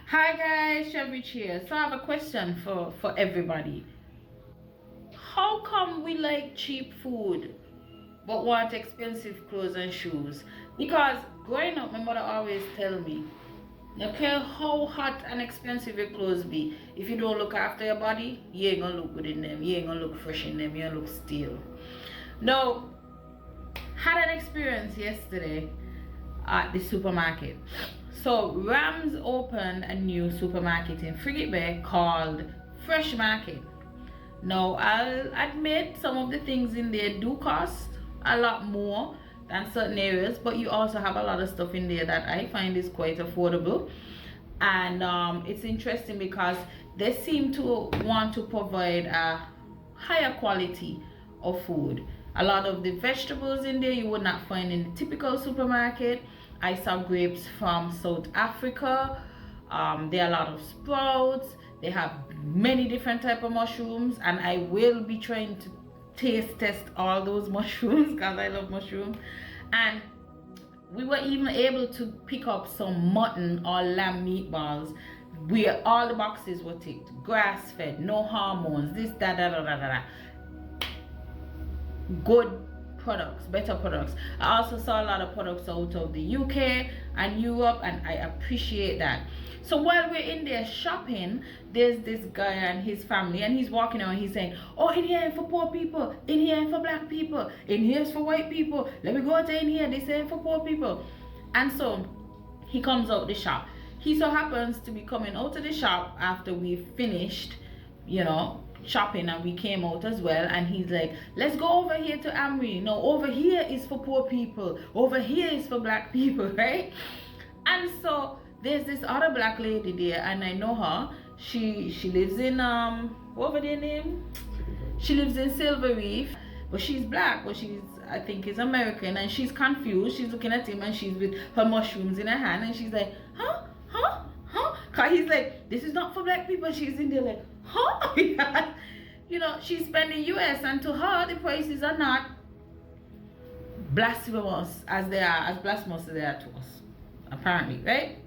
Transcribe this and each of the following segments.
Hi guys, Shavich here. So I have a question for everybody. How come we like cheap food but want expensive clothes and shoes? Because growing up, my mother always tell me, no care how hot and expensive your clothes be, if you don't look after your body, you ain't gonna look good in them, you ain't gonna look fresh in them, you gonna look stale. Now, had an experience yesterday at the supermarket. So Rams opened a new supermarket in Frigate Bay called Fresh Market. Now I'll admit some of the things in there do cost a lot more than certain areas, but you also have a lot of stuff in there that I find is quite affordable. And it's interesting because they seem to want to provide a higher quality of food. A lot of the vegetables in there you would not find in the typical supermarket. I saw grapes from South Africa. There are a lot of sprouts. They have many different type of mushrooms, and I will be trying to taste test all those mushrooms because I love mushrooms. And we were even able to pick up some mutton or lamb meatballs where all the boxes were ticked. Grass fed, no hormones, this, that, da, da, da, da, da. Good products, better products. I also saw a lot of products out of the UK and Europe, and I appreciate that. So while we're in there shopping, there's this guy and his family, and he's walking around, he's saying, oh, in here for poor people, in here for black people, in here's for white people, let me go to in here, they say for poor people. And so he comes out the shop. He so happens to be coming out of the shop after we finished, shopping, and we came out as well, and he's like, let's go over here to Amri. No, over here is for poor people, over here is for black people, right? And so there's this other black lady there, and I know her. She lives in what was their name? She lives in Silver Reef, but she's black, but she's, I think, is American, and she's confused. She's looking at him, and she's with her mushrooms in her hand, and she's like, huh? Cause he's like, this is not for black people. She's in there like, huh? She's spending US, and to her the prices are not blasphemous as blasphemous as they are to us, apparently, right?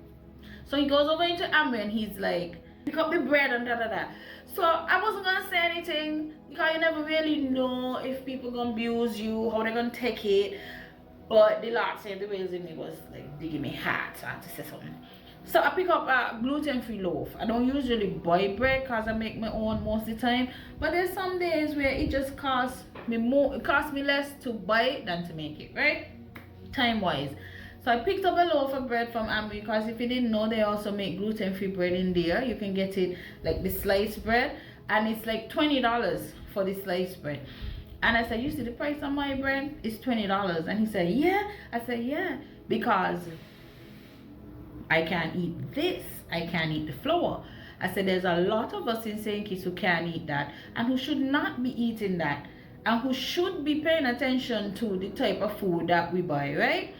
So he goes over into Amber, and he's like, pick up the bread and da da da. So I wasn't gonna say anything because you never really know if people gonna abuse you, how they're gonna take it. But the Lord said the ways in me was like digging me heart, so I had to say something. So I pick up a gluten-free loaf. I don't usually buy bread because I make my own most of the time. But there's some days where it just costs me more. It costs me less to buy it than to make it, right? Time-wise. So I picked up a loaf of bread from Amri because if you didn't know, they also make gluten-free bread in there. You can get it like the sliced bread, and it's like $20 for the sliced bread. And I said, you see the price on my bread? It's $20. And he said, yeah. I said, yeah, because I can't eat this. I can't eat the flour. I said, there's a lot of us in St. Kitts who can't eat that and who should not be eating that and who should be paying attention to the type of food that we buy, right?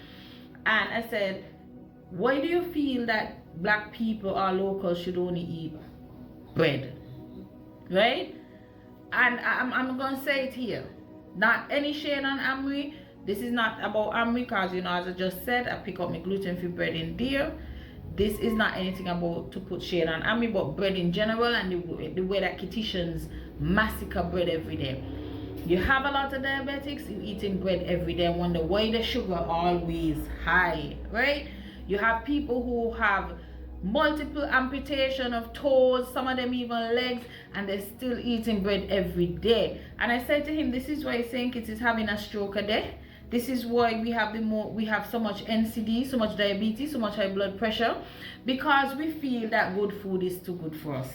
And I said, why do you feel that black people or locals should only eat bread, right? And I'm going to say it here. Not any shade on Amri. This is not about Amri because, as I just said, I pick up my gluten-free bread in there. This is not anything about to put shade on Amri, but bread in general, and the way that Kittitians massacre bread every day. You have a lot of diabetics, you eating bread every day and wonder why the sugar always high, right? You have people who have multiple amputation of toes, some of them even legs, and they're still eating bread every day. And I said to him, this is why St. Kitts is having a stroke a day. This is why we have so much NCD, so much diabetes, so much high blood pressure, because we feel that good food is too good for us.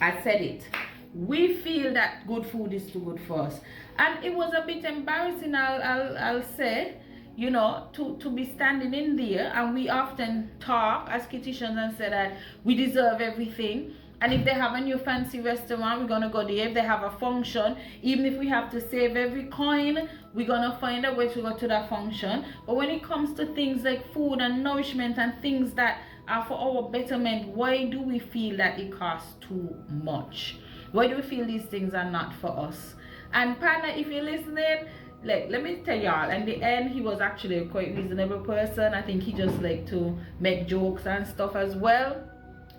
I said it. We feel that good food is too good for us, and it was a bit embarrassing. I'll say, to be standing in there, and we often talk as Kittitians and say that we deserve everything. And if they have a new fancy restaurant, we're gonna go there. If they have a function, even if we have to save every coin, we're gonna find a way to go to that function. But when it comes to things like food and nourishment and things that are for our betterment, why do we feel that it costs too much? Why do we feel these things are not for us? And partner, if you're listening, like, let me tell y'all, in the end, he was actually a quite reasonable person. I think he just liked to make jokes and stuff as well.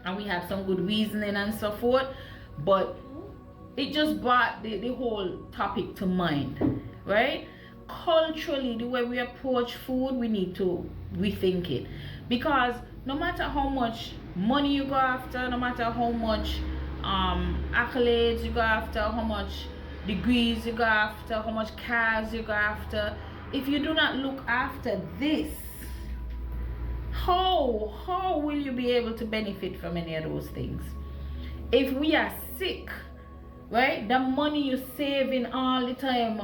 and we have some good reasoning and so forth, but it just brought the whole topic to mind, right? Culturally, the way we approach food, we need to rethink it, because no matter how much money you go after, no matter how much accolades you go after, how much degrees you go after, how much cars you go after, if you do not look after this, how will you be able to benefit from any of those things? If we are sick, right, the money you're saving all the time,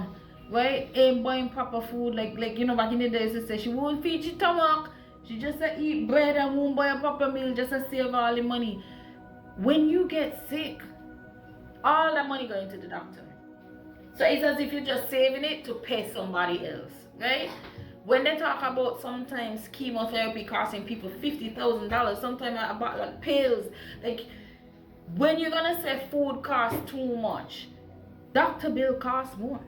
right, ain't buying proper food, like back in the days, she said she won't feed your stomach, she just eat bread and won't buy a proper meal just to save all the money. When you get sick, all that money going to the doctor. So it's as if you're just saving it to pay somebody else, right? When they talk about sometimes chemotherapy costing people $50,000, sometimes about like pills, like when you're gonna say food costs too much, doctor bill costs more.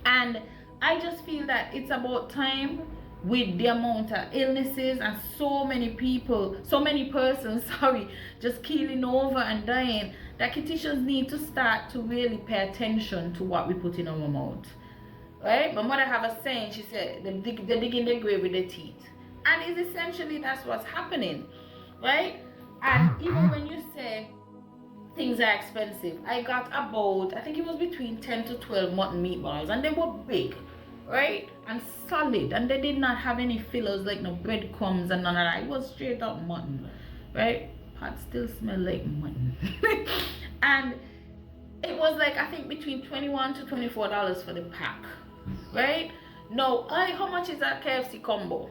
And I just feel that it's about time, with the amount of illnesses and so many persons just keeling over and dying, that dietitians need to start to really pay attention to what we put in our mouth, right? My mother have a saying, she said, they dig in the grave with their teeth, and it's essentially that's what's happening, right? And even when you say things are expensive, I got about, I think it was between 10 to 12 mutton meatballs, and they were big, right, and solid, and they did not have any fillers like no breadcrumbs and none of that. It was straight up mutton, right? Pot still smell like mutton. And it was like, I think between $21 to $24 for the pack, right? Now, how much is a KFC combo?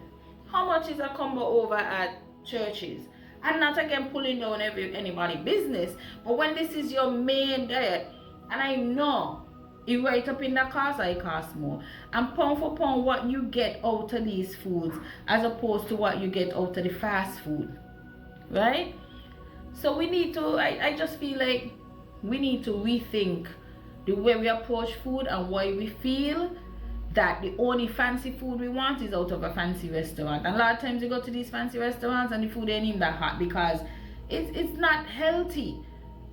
How much is a combo over at Church's? And not again pulling down anybody business, but when this is your main diet, and I know it right up in the cost, it costs more, and pound for pound what you get out of these foods as opposed to what you get out of the fast food, right? So we need to, I just feel like we need to rethink the way we approach food, and why we feel that the only fancy food we want is out of a fancy restaurant. And a lot of times you go to these fancy restaurants and the food ain't even that hot, because it's not healthy.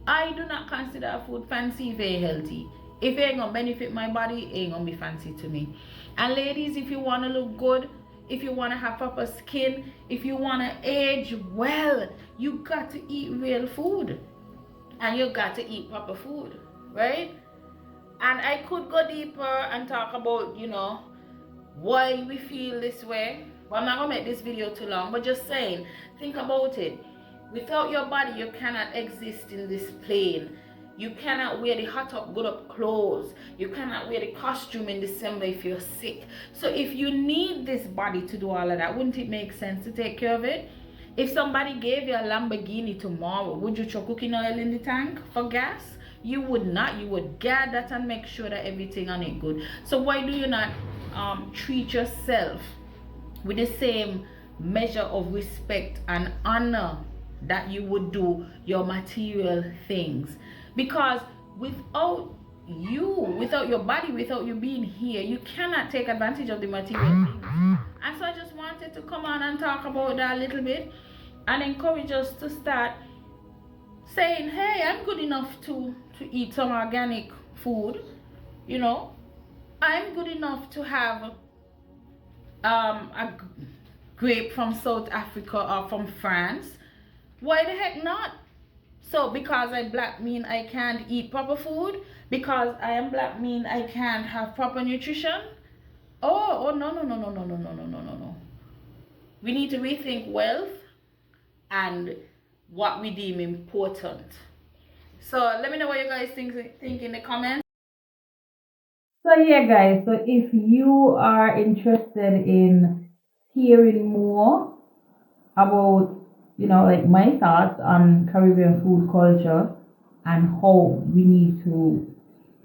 I do not consider food fancy if it ain't healthy. If it ain't gonna benefit my body, it ain't gonna be fancy to me. And ladies, if you wanna look good, if you wanna have proper skin, if you wanna age well, you got to eat real food, and you got to eat proper food, right? And I could go deeper and talk about, why we feel this way, but I'm not gonna make this video too long. But just saying, think about it. Without your body, you cannot exist in this plane. You cannot wear the hot up, good up clothes. You cannot wear the costume in December if you're sick. So if you need this body to do all of that, wouldn't it make sense to take care of it? If somebody gave you a Lamborghini tomorrow, would you throw cooking oil in the tank for gas? You would not. You would guard that and make sure that everything on it good. So why do you not treat yourself with the same measure of respect and honor that you would do your material things? Because without your body, without you being here, you cannot take advantage of the material things. And so I just wanted to come on and talk about that a little bit, and encourage us to start saying, hey, I'm good enough to eat some organic food, I'm good enough to have a grape from South Africa or from France. Why the heck not? So because I'm black mean I can't eat proper food? Because I am black mean I can't have proper nutrition? Oh no. We need to rethink wealth and what we deem important. So let me know what you guys think in the comments. So yeah guys, so if you are interested in hearing more about, like my thoughts on Caribbean food culture and how we need to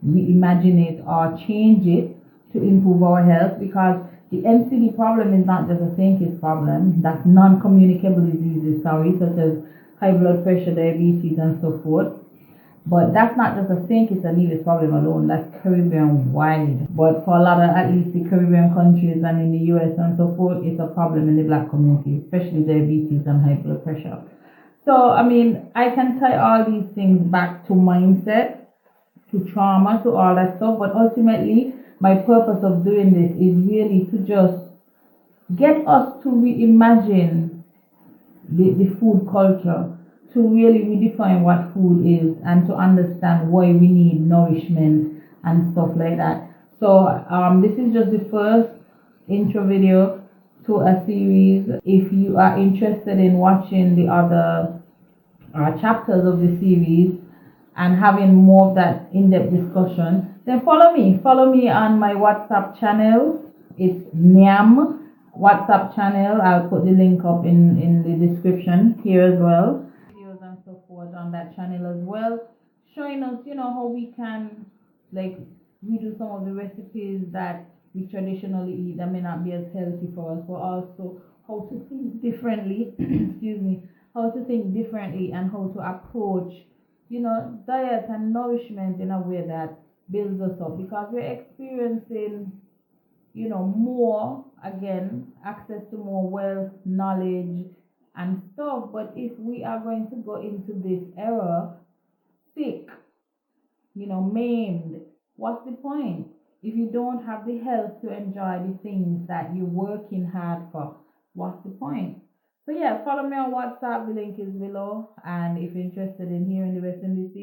reimagine it or change it to improve our health, because the MCD problem is not just a thinking problem, that's non-communicable diseases, such as high blood pressure, diabetes, and so forth. But that's not just a think, it's a needless problem alone. That's Caribbean wide. But for a lot of, at least the Caribbean countries and in the US and so forth, it's a problem in the black community, especially diabetes and high blood pressure. So, I mean, I can tie all these things back to mindset, to trauma, to all that stuff, but ultimately, my purpose of doing this is really to just get us to reimagine the food culture, to really redefine what food is and to understand why we need nourishment and stuff like that. So this is just the first intro video to a series. If you are interested in watching the other chapters of the series and having more of that in-depth discussion, then follow me on my WhatsApp channel. It's Nyam WhatsApp channel. I'll put the link up in the description here as well. Videos and so forth on that channel as well, showing us, how we can like redo some of the recipes that we traditionally eat that may not be as healthy for us, but also how to think differently, excuse me, how to think differently and how to approach, diet and nourishment in a way that builds us up, because we're experiencing, more, again, access to more wealth, knowledge, and stuff. But if we are going to go into this era sick, maimed, what's the point? If you don't have the health to enjoy the things that you're working hard for, what's the point? So yeah, follow me on WhatsApp. The link is below. And if you're interested in hearing the rest in this